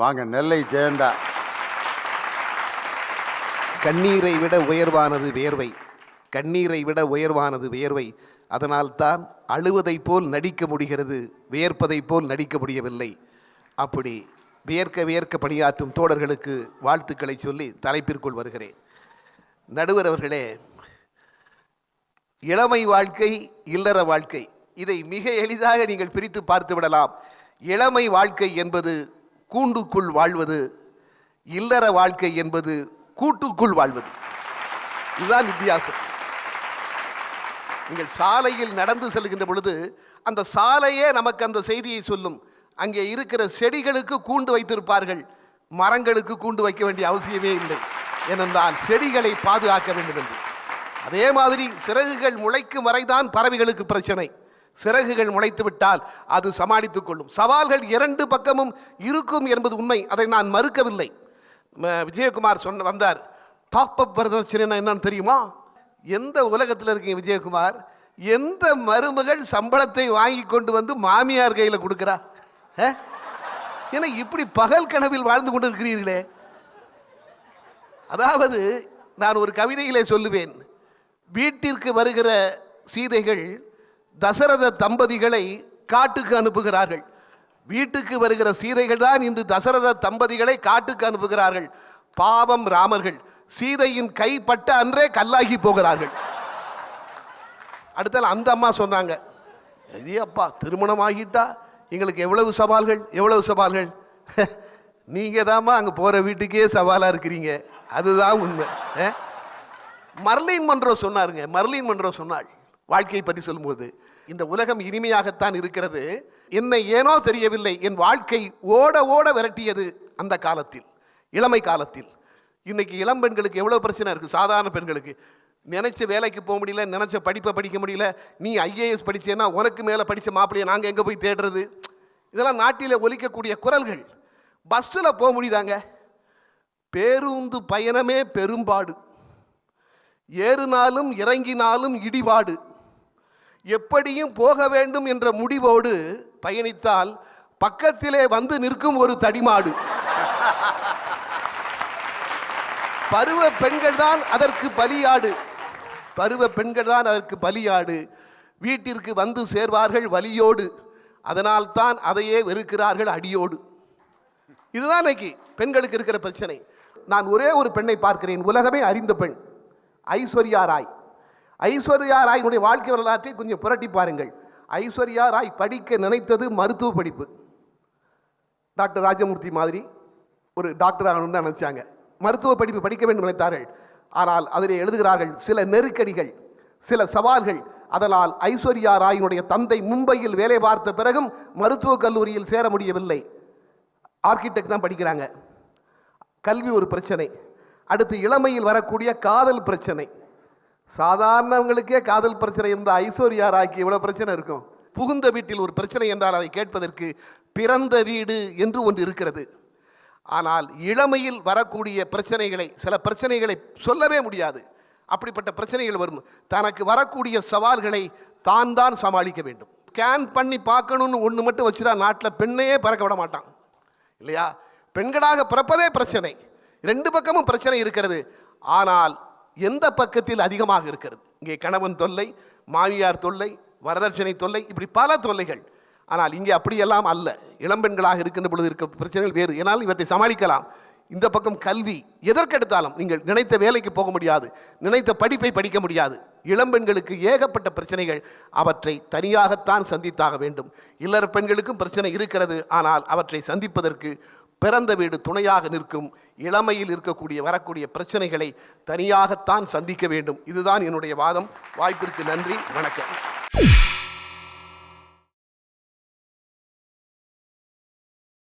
வாங்க நெல்லை ஜெயந்தா. கண்ணீரை விட உயர்வானது வேர்வை, கண்ணீரை விட உயர்வானது வேர்வை. அதனால்தான் அழுவதை போல் நடிக்க முடிகிறது, வியர்ப்பதை போல் நடிக்க முடியவில்லை. அப்படி வியர்க்க வியர்க்க பணியாற்றும் தோழர்களுக்கு வாழ்த்துக்களை சொல்லி தலைப்பிற்குள் வருகிறேன். நடுவர் அவர்களே, இளமை வாழ்க்கை, இல்லற வாழ்க்கை, இதை மிக எளிதாக நீங்கள் பிரித்து பார்த்து விடலாம். இளமை வாழ்க்கை என்பது கூண்டுக்குள் வாழ்வது, இல்லற வாழ்க்கை என்பது கூட்டுக்குள் வாழ்வது. இதுதான் வித்தியாசம். நீங்கள் சாலையில் நடந்து செல்கின்ற பொழுது அந்த சாலையே நமக்கு அந்த செய்தியை சொல்லும். அங்கே இருக்கிற செடிகளுக்கு கூண்டு வைத்திருப்பார்கள், மரங்களுக்கு கூண்டு வைக்க வேண்டிய அவசியமே இல்லை. ஏனென்றால் செடிகளை பாதுகாக்க வேண்டும் என்று. அதே மாதிரி சிறகுகள் முளைக்கும் வரைதான் பறவைகளுக்கு பிரச்சனை. சிறகுகள் முளைத்து விட்டால் அது சமாளித்துக் கொள்ளும். சவால்கள் இரண்டு பக்கமும் இருக்கும் என்பது உண்மை, அதை நான் மறுக்கவில்லை. விஜயகுமார் வந்தார். டாப் அப் வரதட்சணை என்னன்னு தெரியுமா? எந்த உலகத்தில் இருக்கீங்க விஜயகுமார்? எந்த மருமகள் சம்பளத்தை வாங்கி கொண்டு வந்து மாமியார் கையில் கொடுக்குறா? ஏன்னா இப்படி பகல் கனவில் வாழ்ந்து கொண்டு இருக்கிறீர்களே. அதாவது நான் ஒரு கவிதையிலே சொல்லுவேன், வீட்டிற்கு வருகிற சீதைகள் தசரத தம்பதிகளை காட்டுக்கு அனுப்புகிறார்கள். வீட்டுக்கு வருகிற சீதைகள் தான் இன்று தசரத தம்பதிகளை காட்டுக்கு அனுப்புகிறார்கள். பாவம் ராமர்கள் சீதையின் கைப்பட்ட அன்றே கல்லாகி போகிறார்கள். அடுத்தால் அந்த அம்மா சொன்னாங்க, அப்பா திருமணம் ஆகிட்டா எங்களுக்கு எவ்வளவு சவால்கள், எவ்வளவு சவால்கள். நீங்கள் தாம்மா அங்கே போகிற வீட்டுக்கே சவாலாக இருக்கிறீங்க. அதுதான் உண்மை. மர்லின் மன்றோ சொன்னாருங்க, மர்லின் மன்றோ சொன்னாள் வாழ்க்கையை பற்றி சொல்லும்போது, இந்த உலகம் இனிமையாகத்தான் இருக்கிறது, என்னை ஏனோ தெரியவில்லை, என் வாழ்க்கை ஓட ஓட விரட்டியது அந்த காலத்தில், இளமை காலத்தில். இன்னைக்கு இளம் பெண்களுக்கு எவ்வளோ பிரச்சனை இருக்குது. சாதாரண பெண்களுக்கு நினைச்ச வேலைக்கு போக முடியல, நினைச்ச படிப்பை படிக்க முடியல. நீ ஐஏஎஸ் படிச்சேன்னா உனக்கு மேலே படித்த மாப்பிள்ளையை நாங்கள் எங்கே போய் தேடுறது? இதெல்லாம் நாட்டில் ஒலிக்கக்கூடிய குரல்கள். பஸ்ஸில் போக முடியுதாங்க? பேருந்து பயணமே பெரும்பாடு, ஏறினாலும் இறங்கினாலும் இடிபாடு. எப்படியும் போக வேண்டும் என்ற முடிவோடு பயணித்தால் பக்கத்திலே வந்து நிற்கும் ஒரு தடிமாடு. பருவ பெண்கள் தான் அதற்கு பலியாடு, பருவ பெண்கள் தான் அதற்கு பலியாடு. வீட்டிற்கு வந்து சேர்வார்கள் வலியோடு, அதனால் தான் அதையே வெறுக்கிறார்கள் அடியோடு. இதுதான் இன்னைக்கு பெண்களுக்கு இருக்கிற பிரச்சனை. நான் ஒரே ஒரு பெண்ணை பார்க்கிறேன், உலகமே அறிந்த பெண், ஐஸ்வர்யா ராய். ஐஸ்வர்யா ராயினுடைய வாழ்க்கை வரலாற்றை கொஞ்சம் புரட்டி பாருங்கள். ஐஸ்வர்யா ராய் படிக்க நினைத்தது மருத்துவ படிப்பு. டாக்டர் ராஜமூர்த்தி மாதிரி ஒரு டாக்டர் ஆகணும்னு தான் நினைச்சாங்க. மருத்துவ படிப்பு படிக்க வேண்டும் நினைத்தார்கள். ஆனால் அதில் எழுதுகிறார்கள், சில நெருக்கடிகள், சில சவால்கள். அதனால் ஐஸ்வர்யா ராயினுடைய தந்தை மும்பையில் வேலை பார்த்த பிறகும் மருத்துவக் கல்லூரியில் சேர முடியவில்லை. ஆர்கிடெக்ட் தான் படிக்கிறாங்க. கல்வி ஒரு பிரச்சனை. அடுத்து இளமையில் வரக்கூடிய காதல் பிரச்சனை. சாதாரணவங்களுக்கே காதல் பிரச்சனை இருந்தால் ஐஸ்வர்யா ராய்க்கு எவ்வளோ பிரச்சனை இருக்கும். புகுந்த வீட்டில் ஒரு பிரச்சனை என்றால் அதை கேட்பதற்கு பிறந்த வீடு என்று ஒன்று இருக்கிறது. ஆனால் இளமையில் வரக்கூடிய பிரச்சனைகளை, சில பிரச்சனைகளை சொல்லவே முடியாது. அப்படிப்பட்ட பிரச்சனைகள் வரும். தனக்கு வரக்கூடிய சவால்களை தான் சமாளிக்க வேண்டும். ஸ்கேன் பண்ணி பார்க்கணும்னு ஒன்று மட்டும் வச்சுட்டா நாட்டில் பெண்ணையே பறக்க விட மாட்டான் இல்லையா? பெண்களாக பிறப்பதே பிரச்சனை. ரெண்டு பக்கமும் பிரச்சனை இருக்கிறது. ஆனால் எந்த பக்கத்தில் அதிகமாக இருக்கிறது? இங்கே கணவன் தொல்லை, மாமியார் தொல்லை, வரதட்சணை தொல்லை, இப்படி பல தொல்லைகள். ஆனால் இங்கே அப்படியெல்லாம் அல்ல. இளம்பெண்களாக இருக்கின்ற பொழுது இருக்க பிரச்சனைகள் வேறு. ஏனால் இவற்றை சமாளிக்கலாம். இந்த பக்கம் கல்வி, எதற்கெடுத்தாலும் நீங்கள் நினைத்த வேலைக்கு போக முடியாது, நினைத்த படிப்பை படிக்க முடியாது. இளம்பெண்களுக்கு ஏகப்பட்ட பிரச்சனைகள், அவற்றை தனியாகத்தான் சந்தித்தாக வேண்டும். இல்லற பெண்களுக்கும் பிரச்சனை இருக்கிறது. ஆனால் அவற்றை சந்திப்பதற்கு பிறந்த வீடு துணையாக நிற்கும். இளமையில் இருக்கக்கூடிய வரக்கூடிய பிரச்சனைகளை தனியாகத்தான் சந்திக்க வேண்டும். இதுதான் என்னுடைய வாதம். வாய்ப்பிற்கு நன்றி, வணக்கம்.